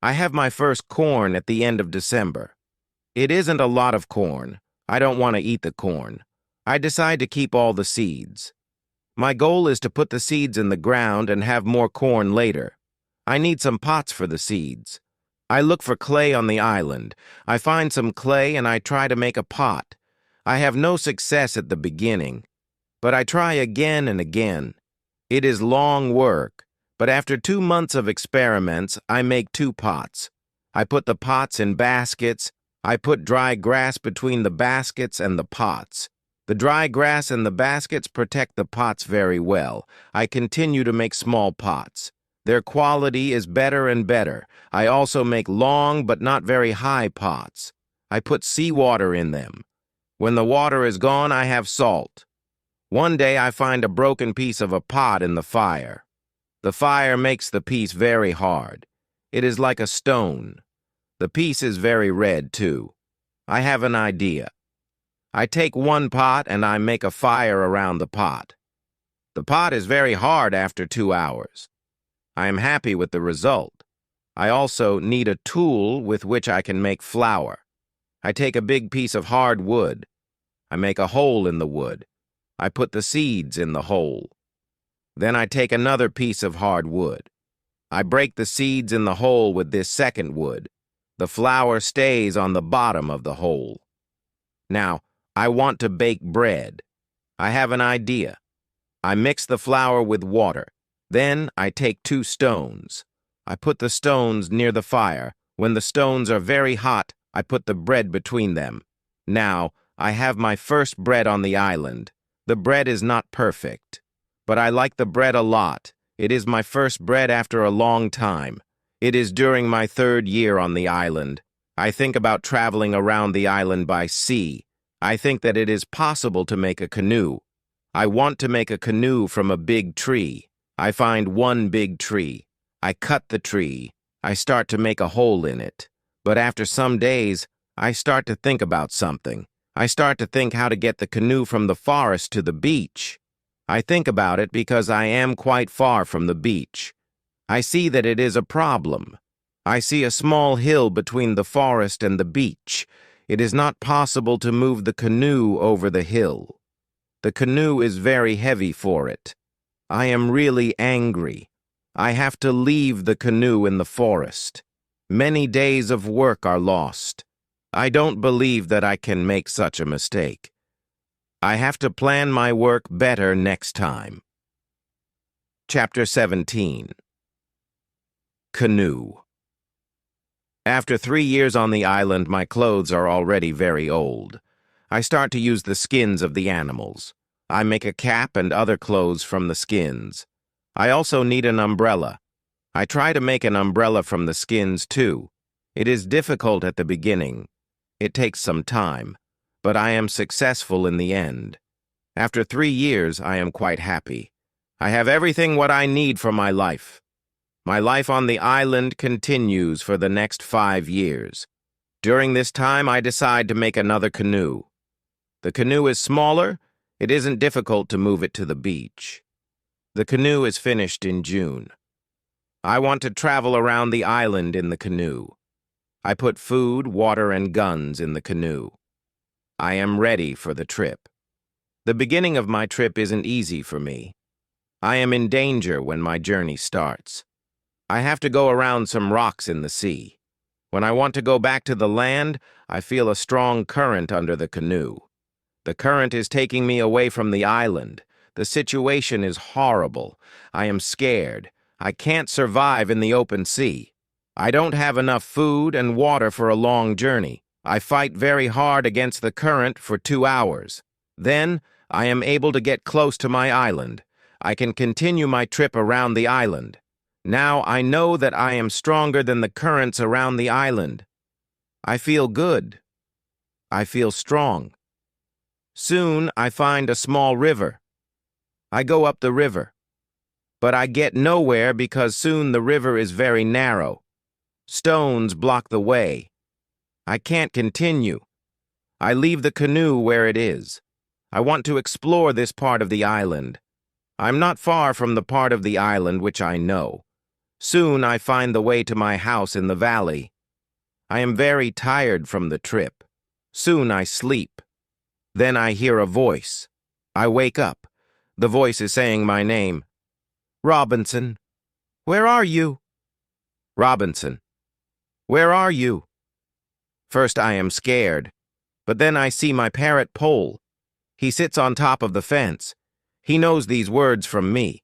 I have my first corn at the end of December. It isn't a lot of corn. I don't want to eat the corn. I decide to keep all the seeds. My goal is to put the seeds in the ground and have more corn later. I need some pots for the seeds. I look for clay on the island. I find some clay and I try to make a pot. I have no success at the beginning, but I try again and again. It is long work, but after 2 months of experiments, I make 2 pots. I put the pots in baskets. I put dry grass between the baskets and the pots. The dry grass and the baskets protect the pots very well. I continue to make small pots. Their quality is better and better. I also make long but not very high pots. I put seawater in them. When the water is gone, I have salt. One day I find a broken piece of a pot in the fire. The fire makes the piece very hard. It is like a stone. The piece is very red, too. I have an idea. I take one pot and I make a fire around the pot. The pot is very hard after 2 hours. I am happy with the result. I also need a tool with which I can make flour. I take a big piece of hard wood. I make a hole in the wood. I put the seeds in the hole. Then I take another piece of hard wood. I break the seeds in the hole with this second wood. The flour stays on the bottom of the hole. Now, I want to bake bread. I have an idea. I mix the flour with water. Then I take 2 stones. I put the stones near the fire. When the stones are very hot, I put the bread between them. Now, I have my first bread on the island. The bread is not perfect, but I like the bread a lot. It is my first bread after a long time. It is during my 3rd year on the island. I think about traveling around the island by sea. I think that it is possible to make a canoe. I want to make a canoe from a big tree. I find one big tree. I cut the tree. I start to make a hole in it. But after some days, I start to think about something. I start to think how to get the canoe from the forest to the beach. I think about it because I am quite far from the beach. I see that it is a problem. I see a small hill between the forest and the beach. It is not possible to move the canoe over the hill. The canoe is very heavy for it. I am really angry. I have to leave the canoe in the forest. Many days of work are lost. I don't believe that I can make such a mistake. I have to plan my work better next time. Chapter 17. Canoe. After 3 years on the island, my clothes are already very old. I start to use the skins of the animals. I make a cap and other clothes from the skins. I also need an umbrella. I try to make an umbrella from the skins, too. It is difficult at the beginning. It takes some time, but I am successful in the end. After 3 years, I am quite happy. I have everything what I need for my life. My life on the island continues for the next 5 years. During this time, I decide to make another canoe. The canoe is smaller. It isn't difficult to move it to the beach. The canoe is finished in June. I want to travel around the island in the canoe. I put food, water, and guns in the canoe. I am ready for the trip. The beginning of my trip isn't easy for me. I am in danger when my journey starts. I have to go around some rocks in the sea. When I want to go back to the land, I feel a strong current under the canoe. The current is taking me away from the island. The situation is horrible. I am scared. I can't survive in the open sea. I don't have enough food and water for a long journey. I fight very hard against the current for 2 hours. Then, I am able to get close to my island. I can continue my trip around the island. Now I know that I am stronger than the currents around the island. I feel good. I feel strong. Soon, I find a small river. I go up the river. But I get nowhere because soon the river is very narrow. Stones block the way. I can't continue. I leave the canoe where it is. I want to explore this part of the island. I'm not far from the part of the island which I know. Soon I find the way to my house in the valley. I am very tired from the trip. Soon I sleep. Then I hear a voice. I wake up. The voice is saying my name. Robinson, where are you? Robinson, where are you? First I am scared, but then I see my parrot Pole. He sits on top of the fence. He knows these words from me,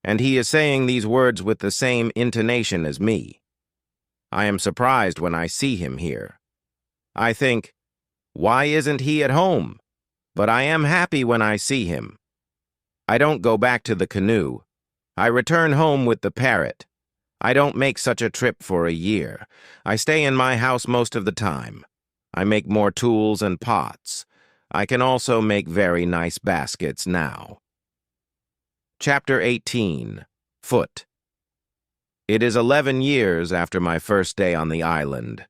and he is saying these words with the same intonation as me. I am surprised when I see him here. I think, why isn't he at home? But I am happy when I see him. I don't go back to the canoe. I return home with the parrot. I don't make such a trip for a year. I stay in my house most of the time. I make more tools and pots. I can also make very nice baskets now. Chapter 18. Foot. It is 11 years after my first day on the island.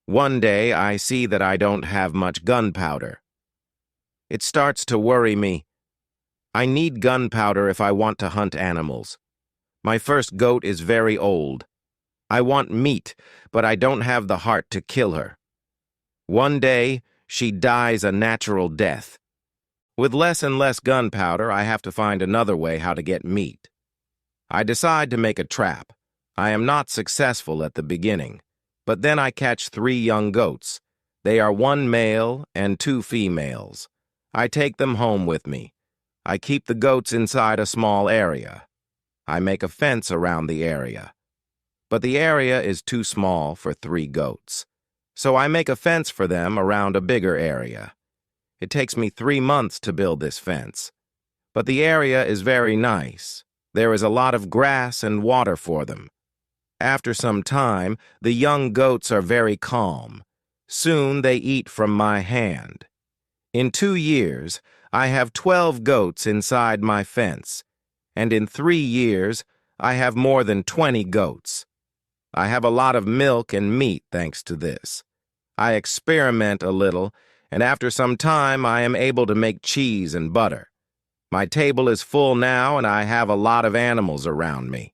One day I see that I don't have much gunpowder. It starts to worry me. I need gunpowder if I want to hunt animals. My first goat is very old. I want meat, but I don't have the heart to kill her. One day, she dies a natural death. With less and less gunpowder, I have to find another way how to get meat. I decide to make a trap. I am not successful at the beginning, but then I catch 3 young goats. They are 1 male and 2 females. I take them home with me. I keep the goats inside a small area. I make a fence around the area. But the area is too small for 3 goats. So I make a fence for them around a bigger area. It takes me 3 months to build this fence. But the area is very nice. There is a lot of grass and water for them. After some time, the young goats are very calm. Soon they eat from my hand. In 2 years, I have 12 goats inside my fence, and in 3 years, I have more than 20 goats. I have a lot of milk and meat thanks to this. I experiment a little, and after some time, I am able to make cheese and butter. My table is full now, and I have a lot of animals around me.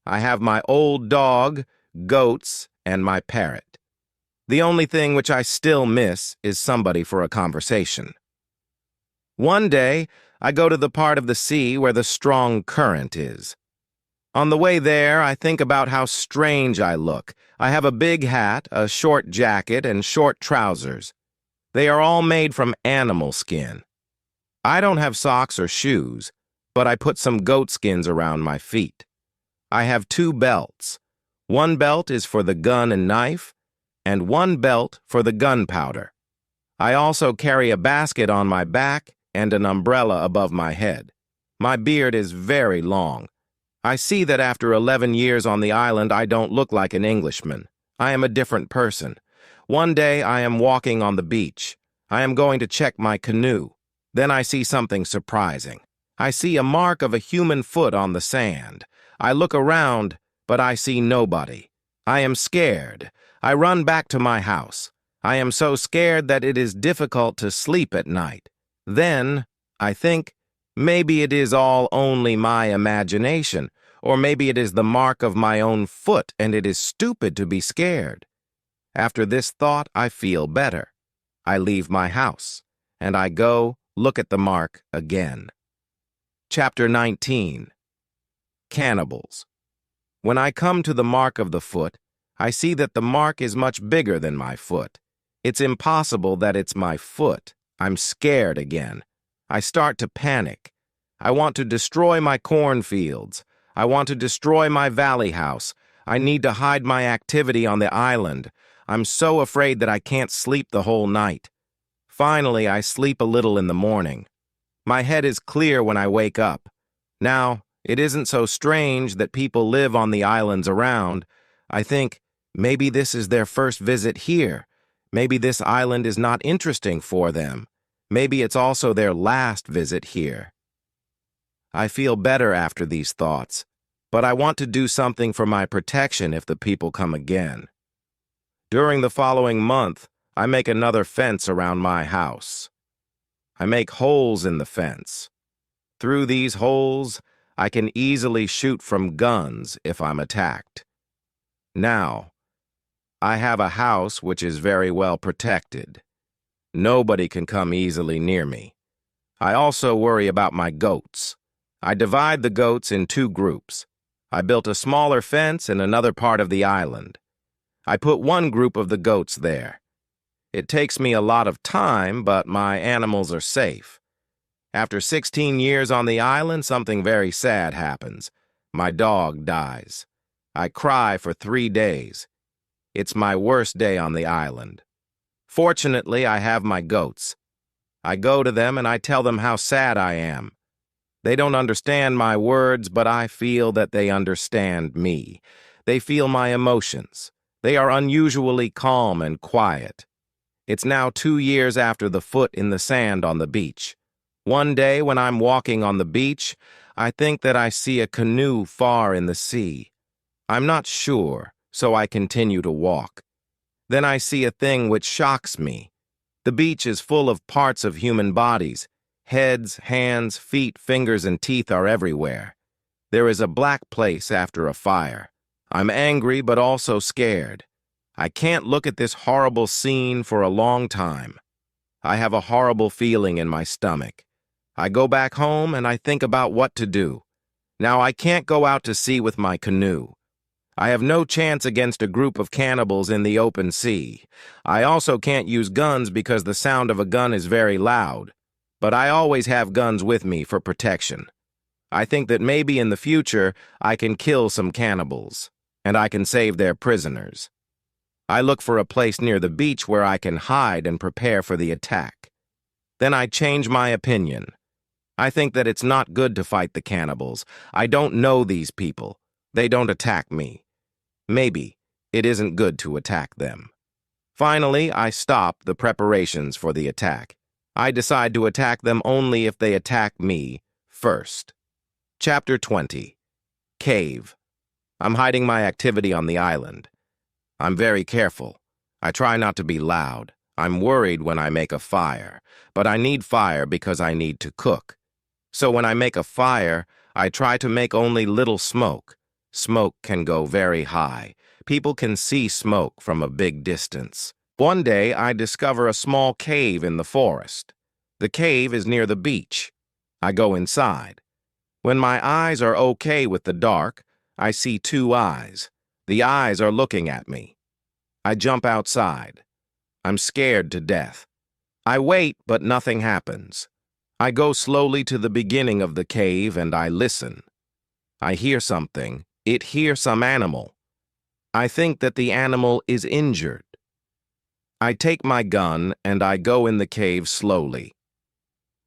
I have my old dog, goats, and my parrot. The only thing which I still miss is somebody for a conversation. One day, I go to the part of the sea where the strong current is. On the way there, I think about how strange I look. I have a big hat, a short jacket, and short trousers. They are all made from animal skin. I don't have socks or shoes, but I put some goat skins around my feet. I have 2 belts. One belt is for the gun and knife, and one belt for the gunpowder. I also carry a basket on my back and an umbrella above my head. My beard is very long. I see that after 11 years on the island, I don't look like an Englishman. I am a different person. One day I am walking on the beach. I am going to check my canoe. Then I see something surprising. I see a mark of a human foot on the sand. I look around, but I see nobody. I am scared. I run back to my house. I am so scared that it is difficult to sleep at night. Then, I think, maybe it is all only my imagination, or maybe it is the mark of my own foot and it is stupid to be scared. After this thought, I feel better. I leave my house, and I go look at the mark again. Chapter 19. Cannibals. When I come to the mark of the foot, I see that the mark is much bigger than my foot. It's impossible that it's my foot. I'm scared again. I start to panic. I want to destroy my cornfields. I want to destroy my valley house. I need to hide my activity on the island. I'm so afraid that I can't sleep the whole night. Finally, I sleep a little in the morning. My head is clear when I wake up. Now, it isn't so strange that people live on the islands around. I think, maybe this is their first visit here. Maybe this island is not interesting for them. Maybe it's also their last visit here. I feel better after these thoughts, but I want to do something for my protection if the people come again. During the following month, I make another fence around my house. I make holes in the fence. Through these holes, I can easily shoot from guns if I'm attacked. Now, I have a house which is very well protected. Nobody can come easily near me. I also worry about my goats. I divide the goats in two groups. I built a smaller fence in another part of the island. I put one group of the goats there. It takes me a lot of time, but my animals are safe. After 16 years on the island, something very sad happens. My dog dies. I cry for 3 days. It's my worst day on the island. Fortunately, I have my goats. I go to them and I tell them how sad I am. They don't understand my words, but I feel that they understand me. They feel my emotions. They are unusually calm and quiet. It's now 2 years after the foot in the sand on the beach. One day when I'm walking on the beach, I think that I see a canoe far in the sea. I'm not sure, so I continue to walk. Then I see a thing which shocks me. The beach is full of parts of human bodies. Heads, hands, feet, fingers, and teeth are everywhere. There is a black place after a fire. I'm angry but also scared. I can't look at this horrible scene for a long time. I have a horrible feeling in my stomach. I go back home and I think about what to do. Now I can't go out to sea with my canoe. I have no chance against a group of cannibals in the open sea. I also can't use guns because the sound of a gun is very loud. But I always have guns with me for protection. I think that maybe in the future I can kill some cannibals, and I can save their prisoners. I look for a place near the beach where I can hide and prepare for the attack. Then I change my opinion. I think that it's not good to fight the cannibals. I don't know these people. They don't attack me. Maybe it isn't good to attack them. Finally, I stop the preparations for the attack. I decide to attack them only if they attack me first. Chapter 20. Cave. I'm hiding my activity on the island. I'm very careful. I try not to be loud. I'm worried when I make a fire, but I need fire because I need to cook. So when I make a fire, I try to make only little smoke. Smoke can go very high. People can see smoke from a big distance. One day, I discover a small cave in the forest. The cave is near the beach. I go inside. When my eyes are okay with the dark, I see 2 eyes. The eyes are looking at me. I jump outside. I'm scared to death. I wait, but nothing happens. I go slowly to the beginning of the cave and I listen. I hear something. It hears some animal. I think that the animal is injured. I take my gun and I go in the cave slowly.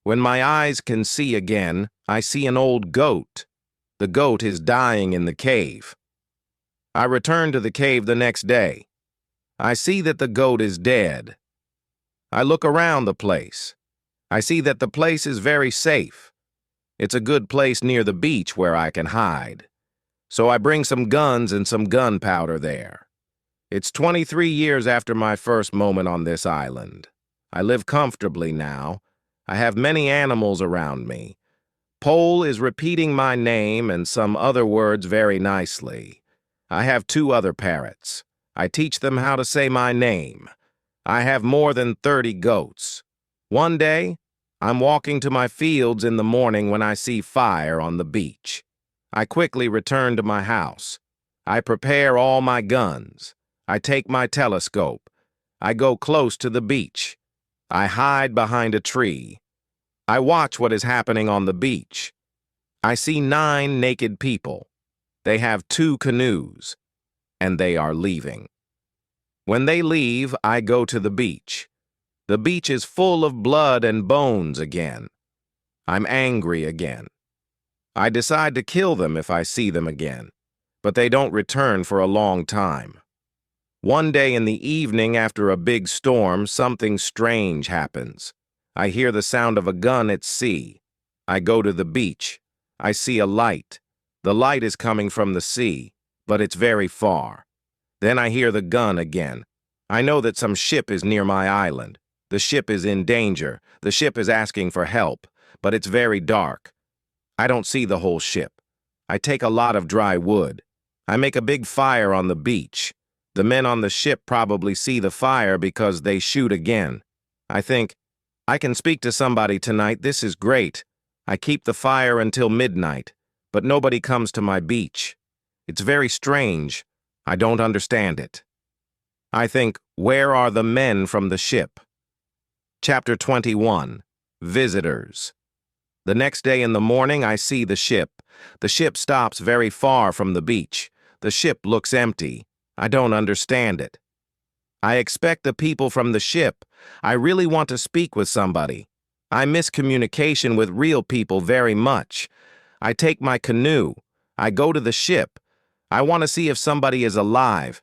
When my eyes can see again, I see an old goat. The goat is dying in the cave. I return to the cave the next day. I see that the goat is dead. I look around the place. I see that the place is very safe. It's a good place near the beach where I can hide. So I bring some guns and some gunpowder there. It's 23 years after my first moment on this island. I live comfortably now. I have many animals around me. Pole is repeating my name and some other words very nicely. I have 2 other parrots. I teach them how to say my name. I have more than 30 goats. One day, I'm walking to my fields in the morning when I see fire on the beach. I quickly return to my house. I prepare all my guns. I take my telescope. I go close to the beach. I hide behind a tree. I watch what is happening on the beach. I see 9 naked people. They have 2 canoes, and they are leaving. When they leave, I go to the beach. The beach is full of blood and bones again. I'm angry again. I decide to kill them if I see them again, but they don't return for a long time. One day in the evening after a big storm, something strange happens. I hear the sound of a gun at sea. I go to the beach. I see a light. The light is coming from the sea, but it's very far. Then I hear the gun again. I know that some ship is near my island. The ship is in danger. The ship is asking for help, but it's very dark. I don't see the whole ship. I take a lot of dry wood. I make a big fire on the beach. The men on the ship probably see the fire because they shoot again. I think, I can speak to somebody tonight, this is great. I keep the fire until midnight, but nobody comes to my beach. It's very strange. I don't understand it. I think, where are the men from the ship? Chapter 21. Visitors. The next day in the morning, I see the ship. The ship stops very far from the beach. The ship looks empty. I don't understand it. I expect the people from the ship. I really want to speak with somebody. I miss communication with real people very much. I take my canoe. I go to the ship. I want to see if somebody is alive.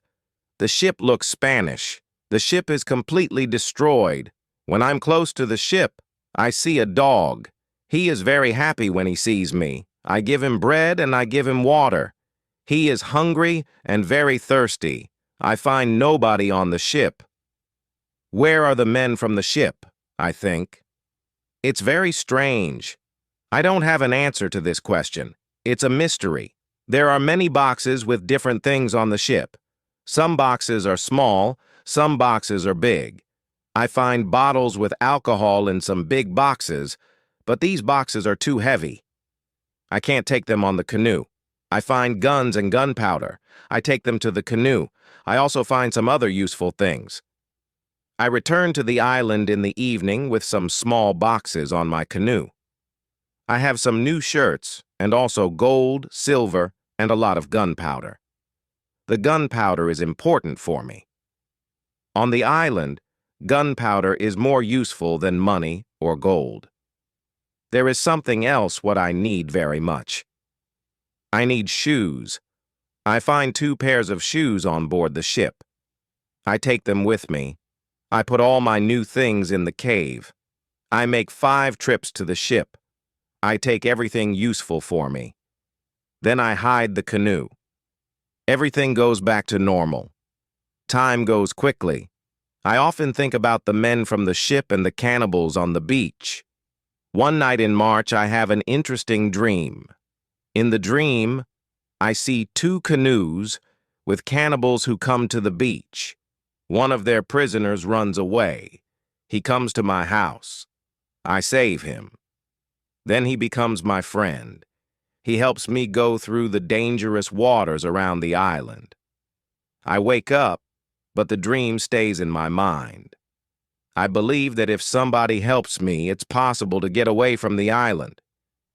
The ship looks Spanish. The ship is completely destroyed. When I'm close to the ship, I see a dog. He is very happy when he sees me. I give him bread and I give him water. He is hungry and very thirsty. I find nobody on the ship. Where are the men from the ship? I think. It's very strange. I don't have an answer to this question. It's a mystery. There are many boxes with different things on the ship. Some boxes are small, some boxes are big. I find bottles with alcohol in some big boxes, but these boxes are too heavy. I can't take them on the canoe. I find guns and gunpowder. I take them to the canoe. I also find some other useful things. I return to the island in the evening with some small boxes on my canoe. I have some new shirts and also gold, silver, and a lot of gunpowder. The gunpowder is important for me. On the island, gunpowder is more useful than money or gold. There is something else what I need very much. I need shoes. I find 2 pairs of shoes on board the ship. I take them with me. I put all my new things in the cave. I make 5 trips to the ship. I take everything useful for me. Then I hide the canoe. Everything goes back to normal. Time goes quickly. I often think about the men from the ship and the cannibals on the beach. One night in March, I have an interesting dream. In the dream, I see 2 canoes with cannibals who come to the beach. One of their prisoners runs away. He comes to my house. I save him. Then he becomes my friend. He helps me go through the dangerous waters around the island. I wake up, but the dream stays in my mind. I believe that if somebody helps me, it's possible to get away from the island.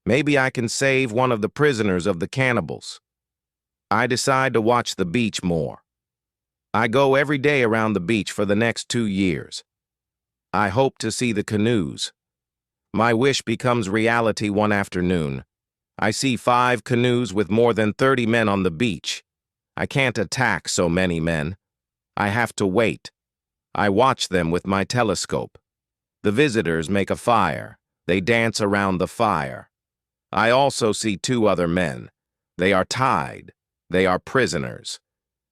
Maybe I can save one of the prisoners of the cannibals. I decide to watch the beach more. I go every day around the beach for the next 2 years. I hope to see the canoes. My wish becomes reality one afternoon. I see 5 canoes with more than 30 men on the beach. I can't attack so many men. I have to wait. I watch them with my telescope. The visitors make a fire. They dance around the fire. I also see 2 other men. They are tied. They are prisoners.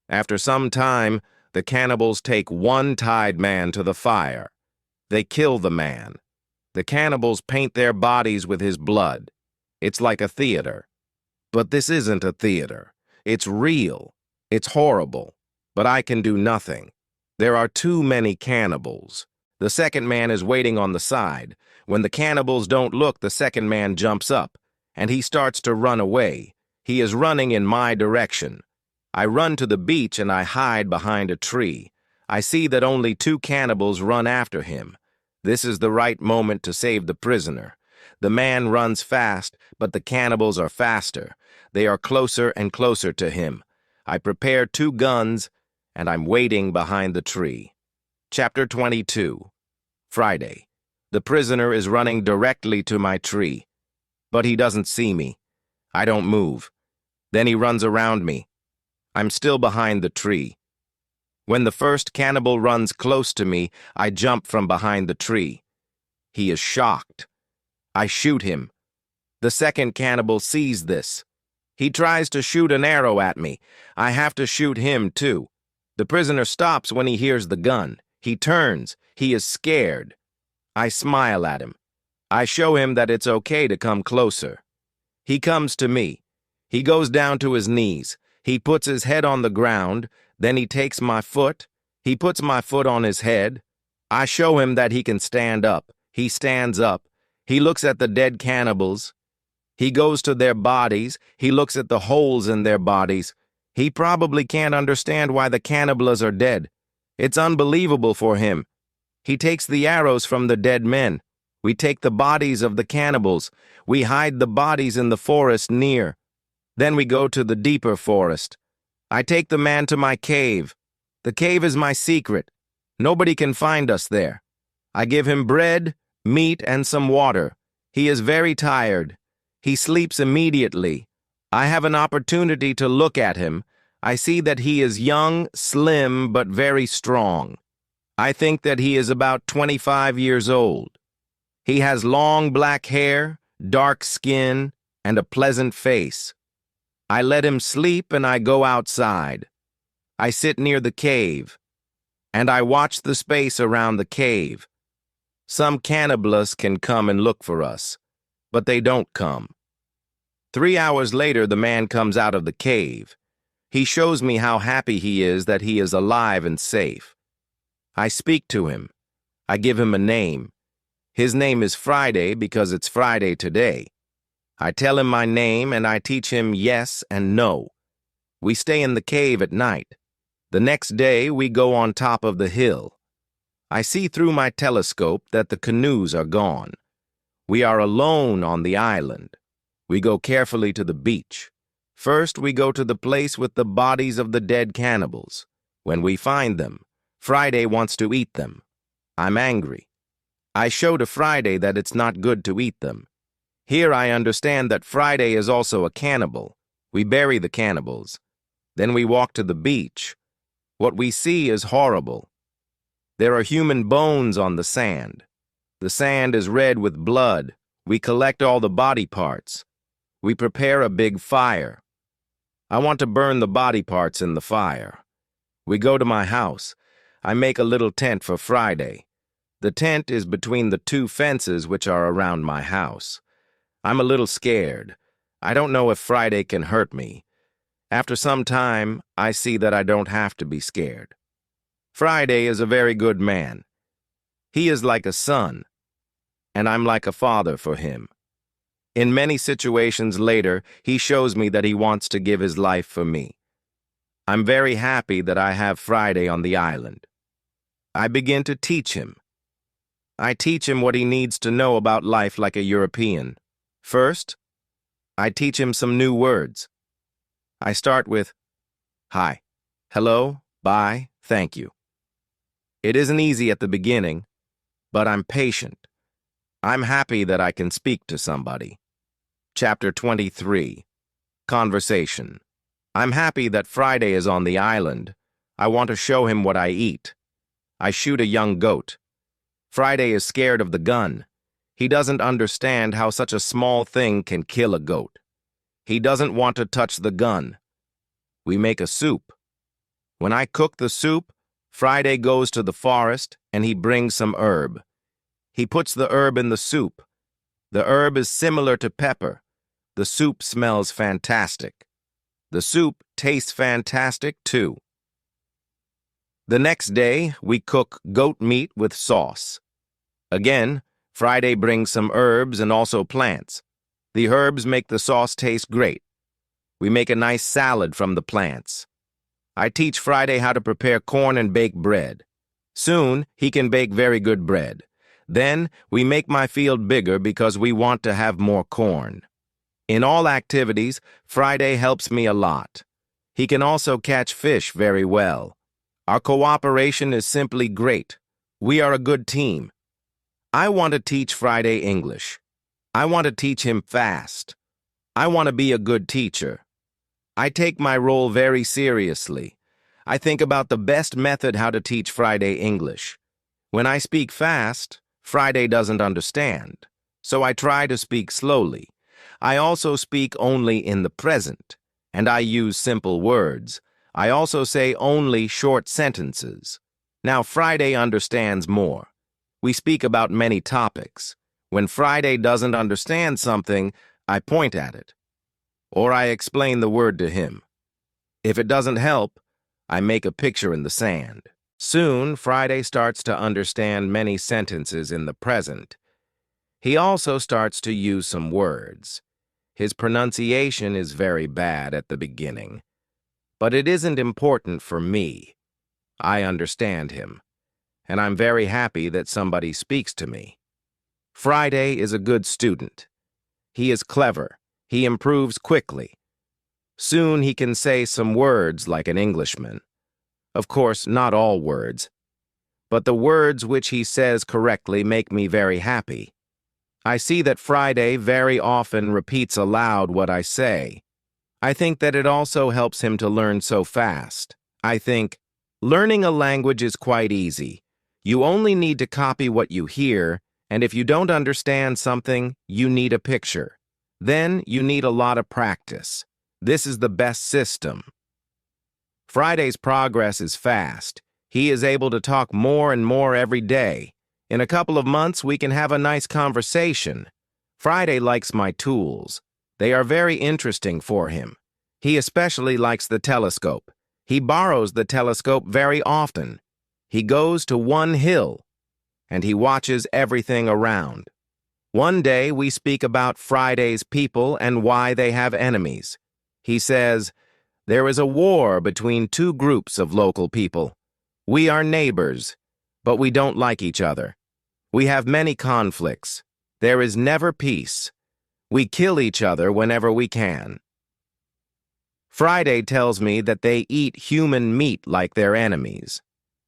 After some time, the cannibals take one tied man to the fire. They kill the man. The cannibals paint their bodies with his blood. It's like a theater. But this isn't a theater. It's real. It's horrible. But I can do nothing. There are too many cannibals. The second man is waiting on the side. When the cannibals don't look, the second man jumps up, and he starts to run away. He is running in my direction. I run to the beach and I hide behind a tree. I see that only 2 cannibals run after him. This is the right moment to save the prisoner. The man runs fast, but the cannibals are faster. They are closer and closer to him. I prepare 2 guns, and I'm waiting behind the tree. Chapter 22. Friday. The prisoner is running directly to my tree, but he doesn't see me. I don't move. Then he runs around me. I'm still behind the tree. When the first cannibal runs close to me, I jump from behind the tree. He is shocked. I shoot him. The second cannibal sees this. He tries to shoot an arrow at me. I have to shoot him too. The prisoner stops when he hears the gun. He turns. He is scared. I smile at him. I show him that it's okay to come closer. He comes to me. He goes down to his knees. He puts his head on the ground. Then he takes my foot. He puts my foot on his head. I show him that he can stand up. He stands up. He looks at the dead cannibals. He goes to their bodies. He looks at the holes in their bodies. He probably can't understand why the cannibals are dead. It's unbelievable for him. He takes the arrows from the dead men. We take the bodies of the cannibals. We hide the bodies in the forest near. Then we go to the deeper forest. I take the man to my cave. The cave is my secret. Nobody can find us there. I give him bread, meat, and some water. He is very tired. He sleeps immediately. I have an opportunity to look at him. I see that he is young, slim, but very strong. I think that he is about 25 years old. He has long black hair, dark skin, and a pleasant face. I let him sleep and I go outside. I sit near the cave, and I watch the space around the cave. Some cannibals can come and look for us, but they don't come. 3 hours later, the man comes out of the cave. He shows me how happy he is that he is alive and safe. I speak to him. I give him a name. His name is Friday because it's Friday today. I tell him my name and I teach him yes and no. We stay in the cave at night. The next day, we go on top of the hill. I see through my telescope that the canoes are gone. We are alone on the island. We go carefully to the beach. First, we go to the place with the bodies of the dead cannibals. When we find them, Friday wants to eat them. I'm angry. I show to Friday that it's not good to eat them. Here I understand that Friday is also a cannibal. We bury the cannibals. Then we walk to the beach. What we see is horrible. There are human bones on the sand. The sand is red with blood. We collect all the body parts. We prepare a big fire. I want to burn the body parts in the fire. We go to my house. I make a little tent for Friday. The tent is between the two fences which are around my house. I'm a little scared. I don't know if Friday can hurt me. After some time, I see that I don't have to be scared. Friday is a very good man. He is like a son, and I'm like a father for him. In many situations later, he shows me that he wants to give his life for me. I'm very happy that I have Friday on the island. I begin to teach him. I teach him what he needs to know about life like a European. First, I teach him some new words. I start with hi, hello, bye, thank you. It isn't easy at the beginning, but I'm patient. I'm happy that I can speak to somebody. Chapter 23. Conversation. I'm happy that Friday is on the island. I want to show him what I eat. I shoot a young goat. Friday is scared of the gun. He doesn't understand how such a small thing can kill a goat. He doesn't want to touch the gun. We make a soup. When I cook the soup, Friday goes to the forest and he brings some herb. He puts the herb in the soup. The herb is similar to pepper. The soup smells fantastic. The soup tastes fantastic too. The next day, we cook goat meat with sauce. Again, Friday brings some herbs and also plants. The herbs make the sauce taste great. We make a nice salad from the plants. I teach Friday how to prepare corn and bake bread. Soon, he can bake very good bread. Then, we make my field bigger because we want to have more corn. In all activities, Friday helps me a lot. He can also catch fish very well. Our cooperation is simply great. We are a good team. I want to teach Friday English. I want to teach him fast. I want to be a good teacher. I take my role very seriously. I think about the best method how to teach Friday English. When I speak fast, Friday doesn't understand, so I try to speak slowly. I also speak only in the present, and I use simple words. I also say only short sentences. Now Friday understands more. We speak about many topics. When Friday doesn't understand something, I point at it. or I explain the word to him. If it doesn't help, I make a picture in the sand. Soon, Friday starts to understand many sentences in the present. He also starts to use some words. His pronunciation is very bad at the beginning, but it isn't important for me. I understand him, and I'm very happy that somebody speaks to me. Friday is a good student. He is clever. He improves quickly. Soon he can say some words like an Englishman. Of course, not all words, but the words which he says correctly make me very happy. I see that Friday very often repeats aloud what I say. I think that it also helps him to learn so fast. I think, learning a language is quite easy. You only need to copy what you hear, and if you don't understand something, you need a picture. Then you need a lot of practice. This is the best system. Friday's progress is fast. He is able to talk more and more every day. In a couple of months, we can have a nice conversation. Friday likes my tools. They are very interesting for him. He especially likes the telescope. He borrows the telescope very often. He goes to one hill, and he watches everything around. One day, we speak about Friday's people and why they have enemies. He says, "There is a war between two groups of local people. We are neighbors, but we don't like each other. We have many conflicts. There is never peace. We kill each other whenever we can." Friday tells me that they eat human meat like their enemies.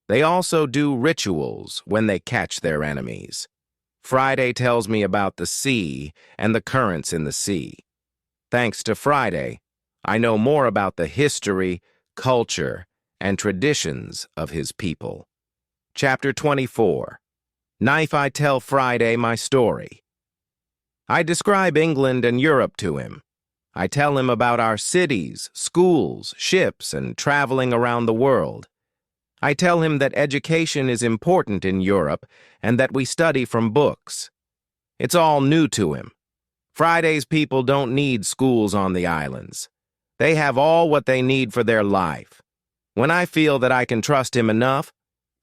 They also do rituals when they catch their enemies. Friday tells me about the sea and the currents in the sea. Thanks to Friday, I know more about the history, culture, and traditions of his people. Chapter 24. Knife I tell Friday my story. I describe England and Europe to him. I tell him about our cities, schools, ships, and traveling around the world. I tell him that education is important in Europe and that we study from books. It's all new to him. Friday's people don't need schools on the islands. They have all what they need for their life. When I feel that I can trust him enough,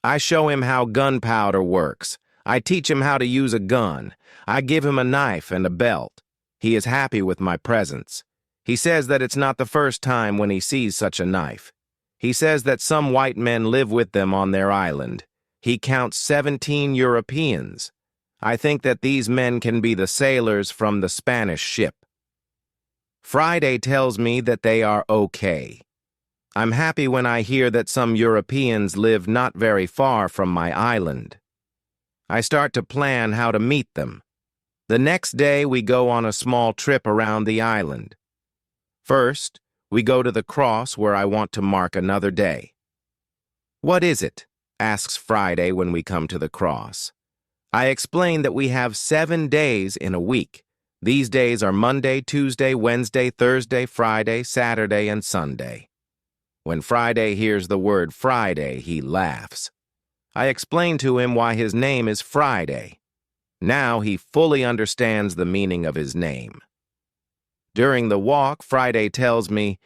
I show him how gunpowder works. I teach him how to use a gun. I give him a knife and a belt. He is happy with my presence. He says that it's not the first time when he sees such a knife. He says that some white men live with them on their island. He counts 17 Europeans. I think that these men can be the sailors from the Spanish ship. Friday tells me that they are okay. I'm happy when I hear that some Europeans live not very far from my island. I start to plan how to meet them. The next day, we go on a small trip around the island. First, we go to the cross where I want to mark another day. "What is it?" asks Friday when we come to the cross. I explain that we have 7 days in a week. These days are Monday, Tuesday, Wednesday, Thursday, Friday, Saturday, and Sunday. When Friday hears the word Friday, he laughs. I explain to him why his name is Friday. Now he fully understands the meaning of his name. During the walk, Friday tells me,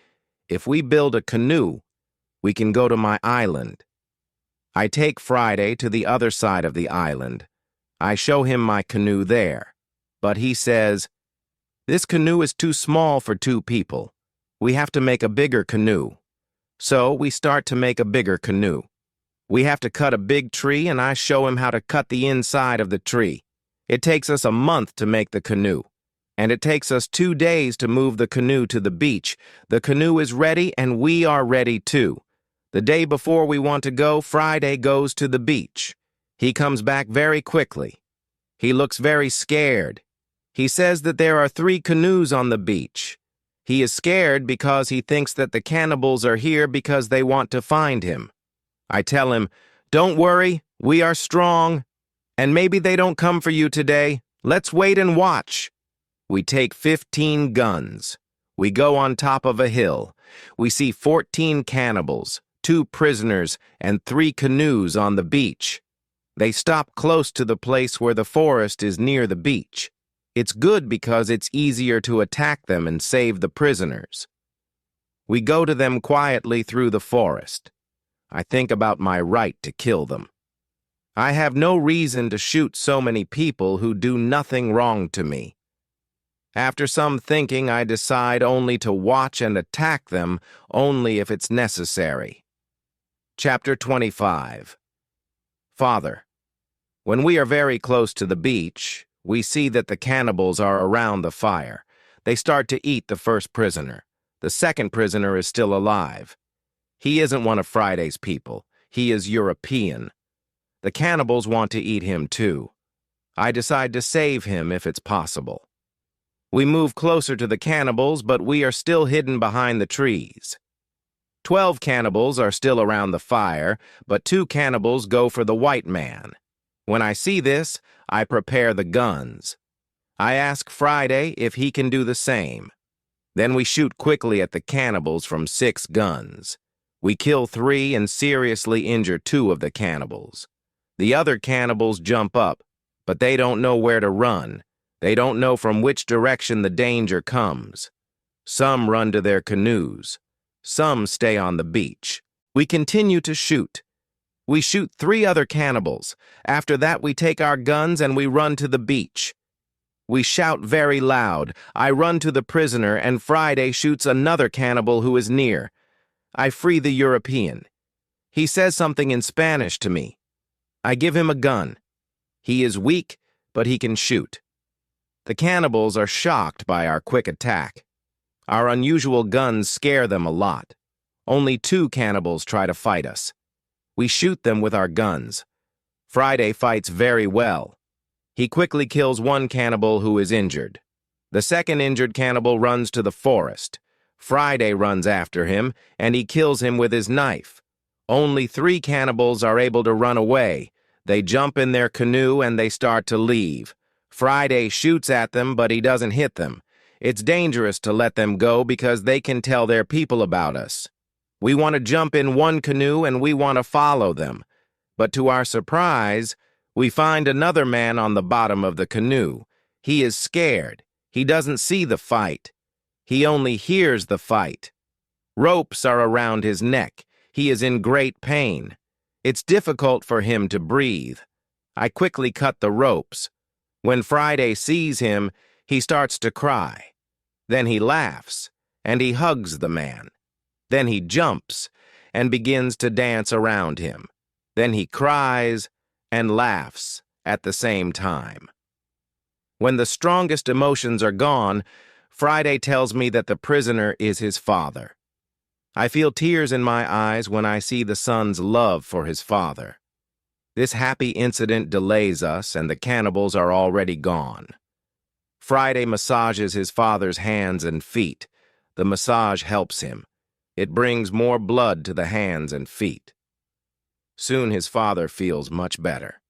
if we build a canoe, we can go to my island. I take Friday to the other side of the island. I show him my canoe there. But he says, "This canoe is too small for 2 people. We have to make a bigger canoe." So we start to make a bigger canoe. We have to cut a big tree, and I show him how to cut the inside of the tree. It takes us a month to make the canoe, and it takes us 2 days to move the canoe to the beach. The canoe is ready, and we are ready too. The day before we want to go, Friday goes to the beach. He comes back very quickly. He looks very scared. He says that there are 3 canoes on the beach. He is scared because he thinks that the cannibals are here because they want to find him. I tell him, "Don't worry, we are strong, and maybe they don't come for you today. Let's wait and watch." We take 15 guns. We go on top of a hill. We see 14 cannibals, 2 prisoners, and 3 canoes on the beach. They stop close to the place where the forest is near the beach. It's good because it's easier to attack them and save the prisoners. We go to them quietly through the forest. I think about my right to kill them. I have no reason to shoot so many people who do nothing wrong to me. After some thinking, I decide only to watch and attack them only if it's necessary. Chapter 25. Father. When we are very close to the beach, we see that the cannibals are around the fire. They start to eat the first prisoner. The second prisoner is still alive. He isn't one of Friday's people. He is European. The cannibals want to eat him too. I decide to save him if it's possible. We move closer to the cannibals, but we are still hidden behind the trees. 12 cannibals are still around the fire, but 2 cannibals go for the white man. When I see this, I prepare the guns. I ask Friday if he can do the same. Then we shoot quickly at the cannibals from 6 guns. We kill 3 and seriously injure 2 of the cannibals. The other cannibals jump up, but they don't know where to run. They don't know from which direction the danger comes. Some run to their canoes. Some stay on the beach. We continue to shoot. We shoot 3 other cannibals. After that, we take our guns and we run to the beach. We shout very loud. I run to the prisoner, and Friday shoots another cannibal who is near. I free the European. He says something in Spanish to me. I give him a gun. He is weak, but he can shoot. The cannibals are shocked by our quick attack. Our unusual guns scare them a lot. Only 2 cannibals try to fight us. We shoot them with our guns. Friday fights very well. He quickly kills 1 cannibal who is injured. The second injured cannibal runs to the forest. Friday runs after him, and he kills him with his knife. Only 3 cannibals are able to run away. They jump in their canoe and they start to leave. Friday shoots at them, but he doesn't hit them. It's dangerous to let them go because they can tell their people about us. We want to jump in one canoe and we want to follow them. But to our surprise, we find another man on the bottom of the canoe. He is scared. He doesn't see the fight. He only hears the fight. Ropes are around his neck. He is in great pain. It's difficult for him to breathe. I quickly cut the ropes. When Friday sees him, he starts to cry. Then he laughs, and he hugs the man. Then he jumps and begins to dance around him. Then he cries and laughs at the same time. When the strongest emotions are gone, Friday tells me that the prisoner is his father. I feel tears in my eyes when I see the son's love for his father. This happy incident delays us, and the cannibals are already gone. Friday massages his father's hands and feet. The massage helps him. It brings more blood to the hands and feet. Soon his father feels much better.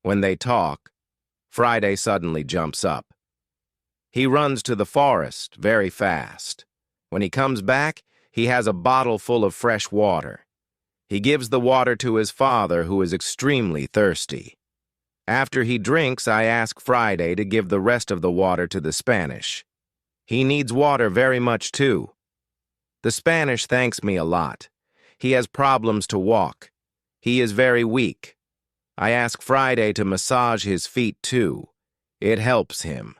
When they talk, Friday suddenly jumps up. He runs to the forest very fast. When he comes back, he has a bottle full of fresh water. He gives the water to his father, who is extremely thirsty. After he drinks, I ask Friday to give the rest of the water to the Spanish. He needs water very much too. The Spanish thanks me a lot. He has problems to walk. He is very weak. I ask Friday to massage his feet too. It helps him.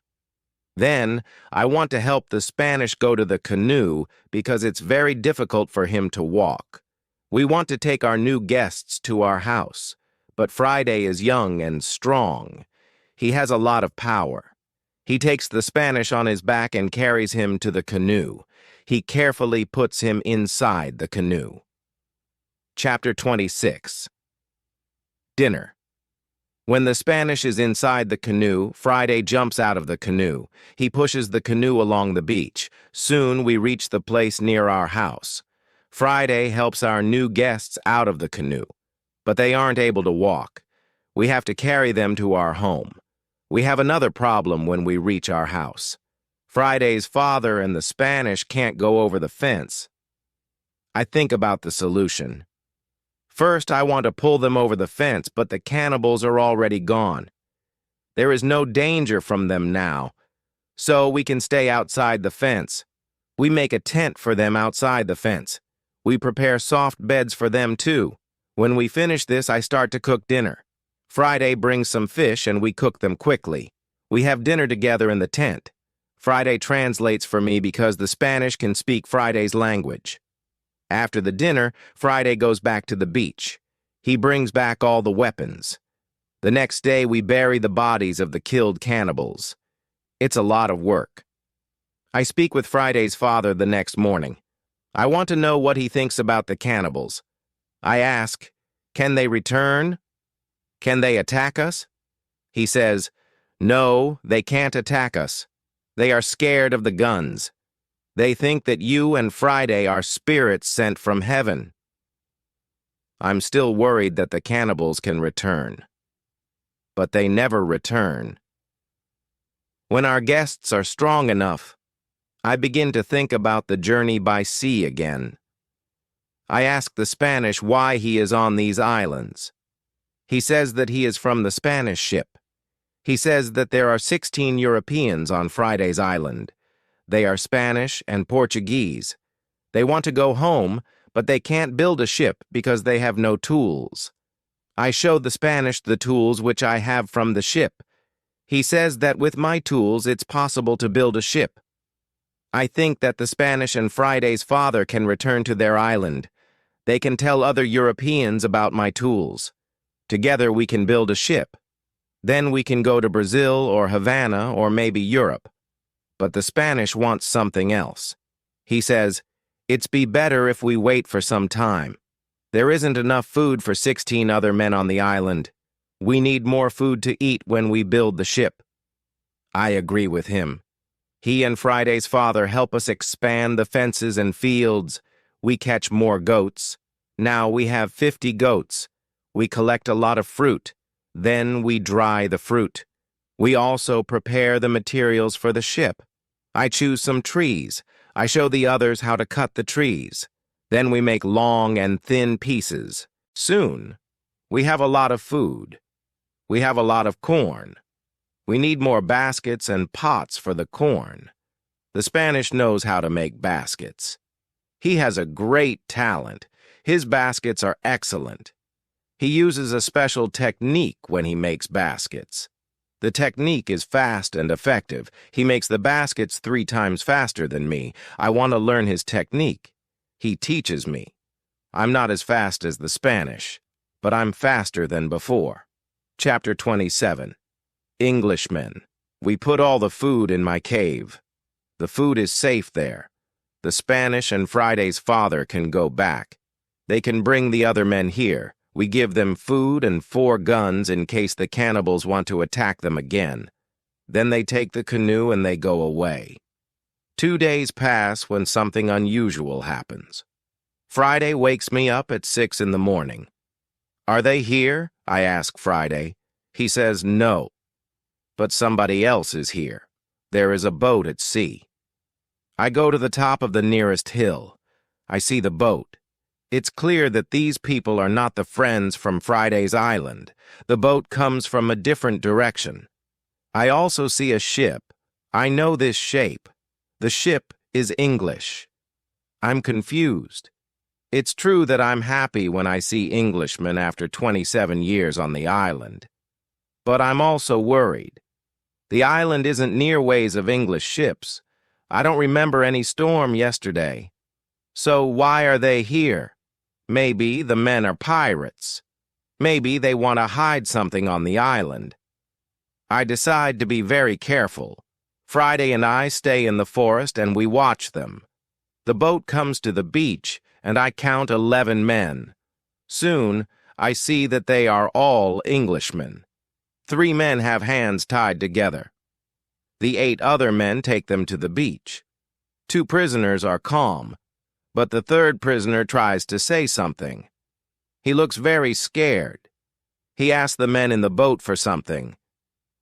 Then, I want to help the Spanish go to the canoe because it's very difficult for him to walk. We want to take our new guests to our house, but Friday is young and strong. He has a lot of power. He takes the Spanish on his back and carries him to the canoe. He carefully puts him inside the canoe. Chapter 26. Dinner. When the Spanish is inside the canoe, Friday jumps out of the canoe. He pushes the canoe along the beach. Soon we reach the place near our house. Friday helps our new guests out of the canoe, but they aren't able to walk. We have to carry them to our home. We have another problem when we reach our house. Friday's father and the Spanish can't go over the fence. I think about the solution. First, I want to pull them over the fence, but the cannibals are already gone. There is no danger from them now, so we can stay outside the fence. We make a tent for them outside the fence. We prepare soft beds for them too. When we finish this, I start to cook dinner. Friday brings some fish and we cook them quickly. We have dinner together in the tent. Friday translates for me because the Spanish can speak Friday's language. After the dinner, Friday goes back to the beach. He brings back all the weapons. The next day, we bury the bodies of the killed cannibals. It's a lot of work. I speak with Friday's father the next morning. I want to know what he thinks about the cannibals. I ask, can they return? Can they attack us? He says, no, they can't attack us. They are scared of the guns. They think that you and Friday are spirits sent from heaven. I'm still worried that the cannibals can return. But they never return. When our guests are strong enough, I begin to think about the journey by sea again. I ask the Spanish why he is on these islands. He says that he is from the Spanish ship. He says that there are 16 Europeans on Friday's island. They are Spanish and Portuguese. They want to go home, but they can't build a ship because they have no tools. I show the Spanish the tools which I have from the ship. He says that with my tools it's possible to build a ship. I think that the Spanish and Friday's father can return to their island. They can tell other Europeans about my tools. Together we can build a ship. Then we can go to Brazil or Havana or maybe Europe. But the Spanish wants something else. He says, it's be better if we wait for some time. There isn't enough food for 16 other men on the island. We need more food to eat when we build the ship. I agree with him. He and Friday's father help us expand the fences and fields. We catch more goats. Now we have 50 goats. We collect a lot of fruit. Then we dry the fruit. We also prepare the materials for the ship. I choose some trees. I show the others how to cut the trees. Then we make long and thin pieces. Soon, we have a lot of food. We have a lot of corn. We need more baskets and pots for the corn. The Spanish knows how to make baskets. He has a great talent. His baskets are excellent. He uses a special technique when he makes baskets. The technique is fast and effective. He makes the baskets 3 times faster than me. I want to learn his technique. He teaches me. I'm not as fast as the Spanish, but I'm faster than before. Chapter 27. Englishmen. We put all the food in my cave. The food is safe there. The Spanish and Friday's father can go back. They can bring the other men here. We give them food and 4 guns in case the cannibals want to attack them again. Then they take the canoe and they go away. 2 days pass when something unusual happens. Friday wakes me up at 6 in the morning. Are they here? I ask Friday. He says no. But somebody else is here. There is a boat at sea. I go to the top of the nearest hill. I see the boat. It's clear that these people are not the friends from Friday's island. The boat comes from a different direction. I also see a ship. I know this shape. The ship is English. I'm confused. It's true that I'm happy when I see Englishmen after 27 years on the island. But I'm also worried. The island isn't near ways of English ships. I don't remember any storm yesterday. So why are they here? Maybe the men are pirates. Maybe they want to hide something on the island. I decide to be very careful. Friday and I stay in the forest and we watch them. The boat comes to the beach and I count 11 men. Soon, I see that they are all Englishmen. 3 men have hands tied together. The 8 other men take them to the beach. 2 prisoners are calm, but the 3rd prisoner tries to say something. He looks very scared. He asks the men in the boat for something.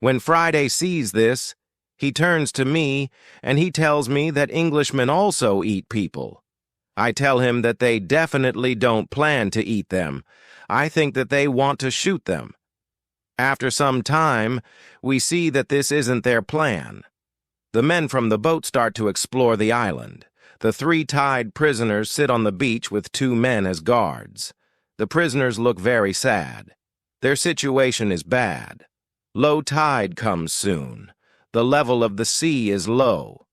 When Friday sees this, he turns to me and he tells me that Englishmen also eat people. I tell him that they definitely don't plan to eat them. I think that they want to shoot them. After some time, we see that this isn't their plan. The men from the boat start to explore the island. The 3 tied prisoners sit on the beach with 2 men as guards. The prisoners look very sad. Their situation is bad. Low tide comes soon. The level of the sea is low.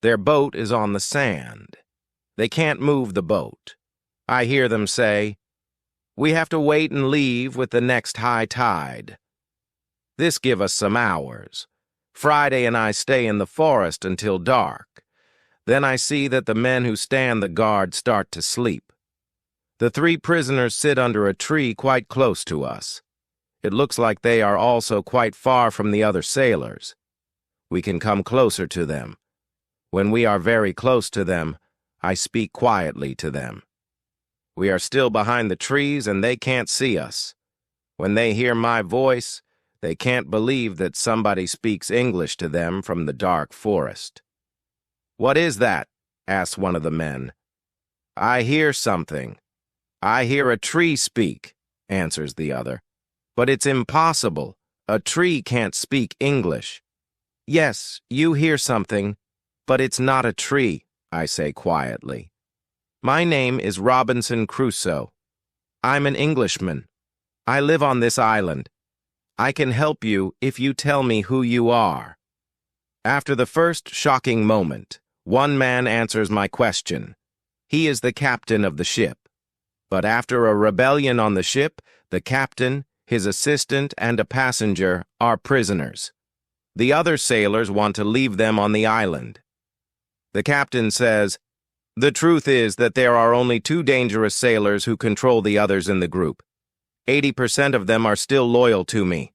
Their boat is on the sand. They can't move the boat. I hear them say, "We have to wait and leave with the next high tide." This give us some hours. Friday and I stay in the forest until dark. Then I see that the men who stand the guard start to sleep. The 3 prisoners sit under a tree quite close to us. It looks like they are also quite far from the other sailors. We can come closer to them. When we are very close to them, I speak quietly to them. We are still behind the trees and they can't see us. When they hear my voice, they can't believe that somebody speaks English to them from the dark forest. "What is that?" asks one of the men. "I hear something." "I hear a tree speak," answers the other. "But it's impossible. A tree can't speak English." "Yes, you hear something, but it's not a tree," I say quietly. "My name is Robinson Crusoe. I'm an Englishman. I live on this island. I can help you if you tell me who you are." After the first shocking moment, one man answers my question. He is the captain of the ship. But after a rebellion on the ship, the captain, his assistant, and a passenger are prisoners. The other sailors want to leave them on the island. The captain says, "The truth is that there are only 2 dangerous sailors who control the others in the group. 80% of them are still loyal to me.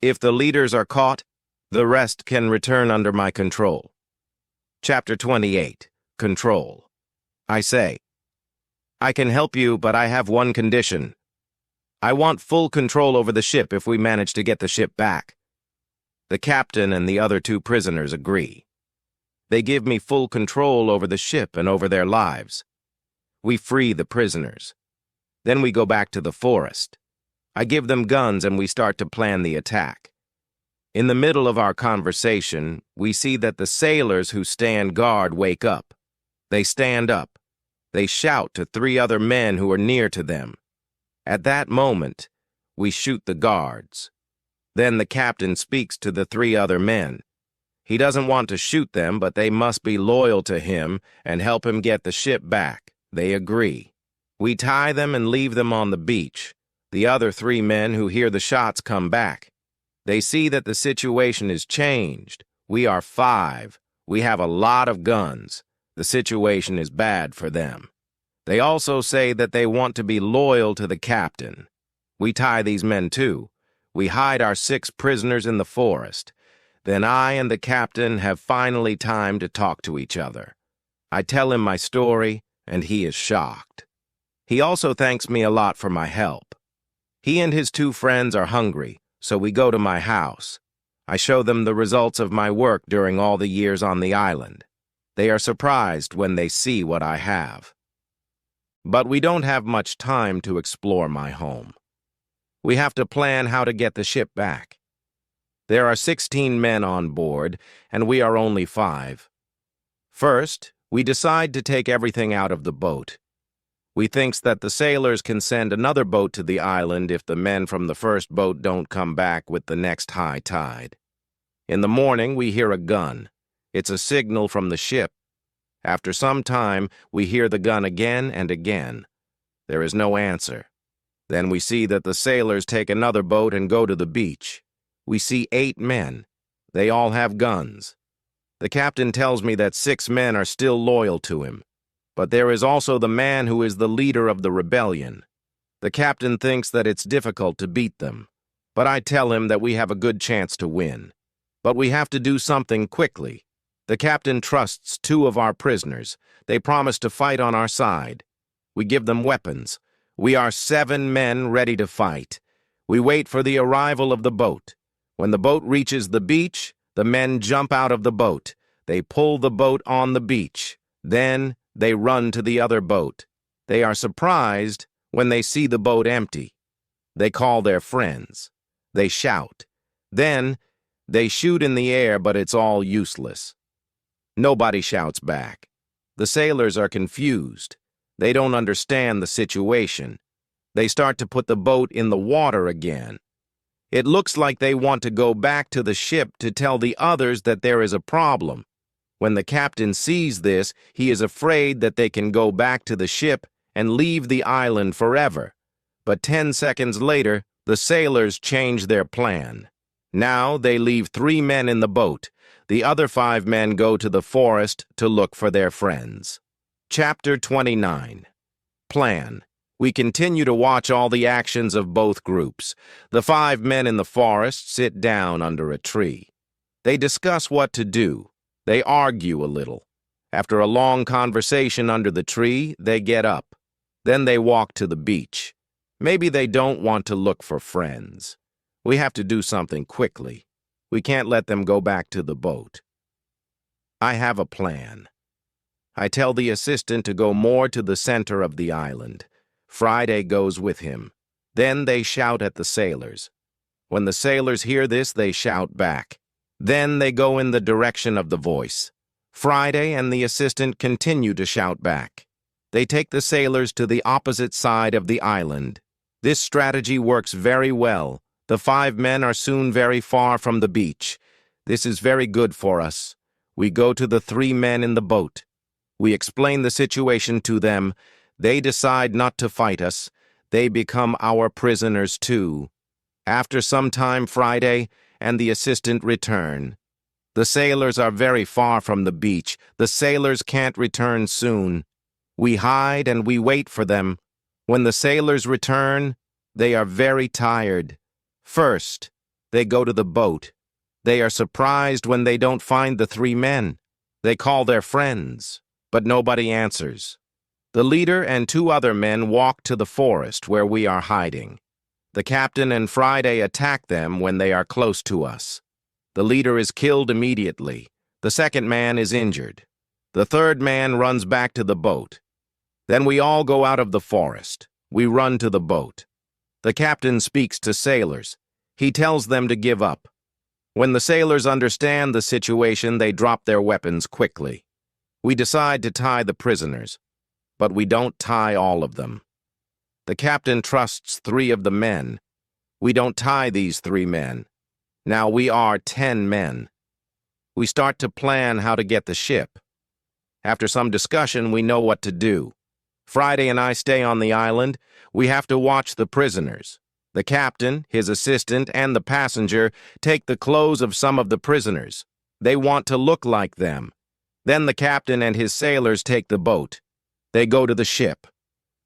If the leaders are caught, the rest can return under my control." Chapter 28, Control. I say, "I can help you, but I have one condition. I want full control over the ship if we manage to get the ship back." The captain and the other 2 prisoners agree. They give me full control over the ship and over their lives. We free the prisoners. Then we go back to the forest. I give them guns and we start to plan the attack. In the middle of our conversation, we see that the sailors who stand guard wake up. They stand up. They shout to 3 other men who are near to them. At that moment, we shoot the guards. Then the captain speaks to the 3 other men. He doesn't want to shoot them, but they must be loyal to him and help him get the ship back. They agree. We tie them and leave them on the beach. The other 3 men who hear the shots come back. They see that the situation is changed. We are 5. We have a lot of guns. The situation is bad for them. They also say that they want to be loyal to the captain. We tie these men too. We hide our 6 prisoners in the forest. Then I and the captain have finally time to talk to each other. I tell him my story, and he is shocked. He also thanks me a lot for my help. He and his 2 friends are hungry, so we go to my house. I show them the results of my work during all the years on the island. They are surprised when they see what I have. But we don't have much time to explore my home. We have to plan how to get the ship back. There are 16 men on board, and we are only 5. First, we decide to take everything out of the boat. We thinks that the sailors can send another boat to the island if the men from the first boat don't come back with the next high tide. In the morning, we hear a gun. It's a signal from the ship. After some time, we hear the gun again and again. There is no answer. Then we see that the sailors take another boat and go to the beach. We see 8 men. They all have guns. The captain tells me that 6 men are still loyal to him. But there is also the man who is the leader of the rebellion. The captain thinks that it's difficult to beat them. But I tell him that we have a good chance to win. But we have to do something quickly. The captain trusts 2 of our prisoners. They promise to fight on our side. We give them weapons. We are 7 men ready to fight. We wait for the arrival of the boat. When the boat reaches the beach, the men jump out of the boat. They pull the boat on the beach. Then they run to the other boat. They are surprised when they see the boat empty. They call their friends. They shout. Then, they shoot in the air, but it's all useless. Nobody shouts back. The sailors are confused. They don't understand the situation. They start to put the boat in the water again. It looks like they want to go back to the ship to tell the others that there is a problem. When the captain sees this, he is afraid that they can go back to the ship and leave the island forever. But 10 seconds later, the sailors change their plan. Now they leave 3 men in the boat. The other 5 men go to the forest to look for their friends. Chapter 29. Plan. We continue to watch all the actions of both groups. The 5 men in the forest sit down under a tree. They discuss what to do. They argue a little. After a long conversation under the tree, they get up. Then they walk to the beach. Maybe they don't want to look for friends. We have to do something quickly. We can't let them go back to the boat. I have a plan. I tell the assistant to go more to the center of the island. Friday goes with him. Then they shout at the sailors. When the sailors hear this, they shout back. Then they go in the direction of the voice. Friday and the assistant continue to shout back. They take the sailors to the opposite side of the island. This strategy works very well. The 5 men are soon very far from the beach. This is very good for us. We go to the 3 men in the boat. We explain the situation to them. They decide not to fight us. They become our prisoners too. After some time, Friday and the assistant return. The sailors are very far from the beach. The sailors can't return soon. We hide and we wait for them. When the sailors return, they are very tired. First, they go to the boat. They are surprised when they don't find the 3 men. They call their friends, but nobody answers. The leader and 2 other men walk to the forest where we are hiding. The captain and Friday attack them when they are close to us. The leader is killed immediately. The second man is injured. The third man runs back to the boat. Then we all go out of the forest. We run to the boat. The captain speaks to sailors. He tells them to give up. When the sailors understand the situation, they drop their weapons quickly. We decide to tie the prisoners, but we don't tie all of them. The captain trusts 3 of the men. We don't tie these 3 men. Now we are 10 men. We start to plan how to get the ship. After some discussion, we know what to do. Friday and I stay on the island. We have to watch the prisoners. The captain, his assistant, and the passenger take the clothes of some of the prisoners. They want to look like them. Then the captain and his sailors take the boat. They go to the ship.